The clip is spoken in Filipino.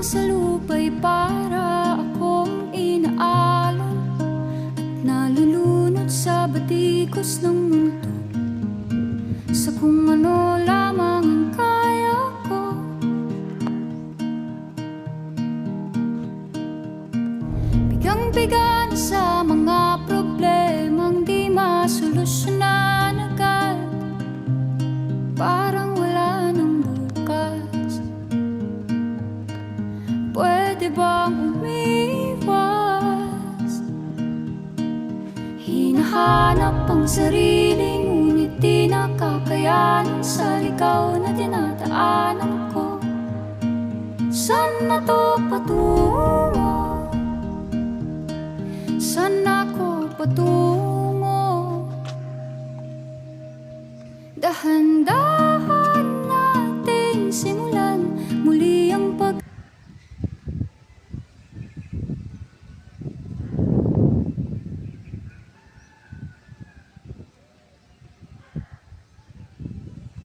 sa lupa'y para akong inaalon at nalulunod sa batikos ng mundo, sa kung ano lamang ang kaya ko. Bigang-biga na sa mga problemang di masolusyonan agad, parang wala nang bukas. Pwede bang umiwas? Hinahanap ang sarili, ngunit di nakakayanan sa ligaw na dinadaanan ko. Saan na to patungo? Saan ako patungo? Dahan-dahan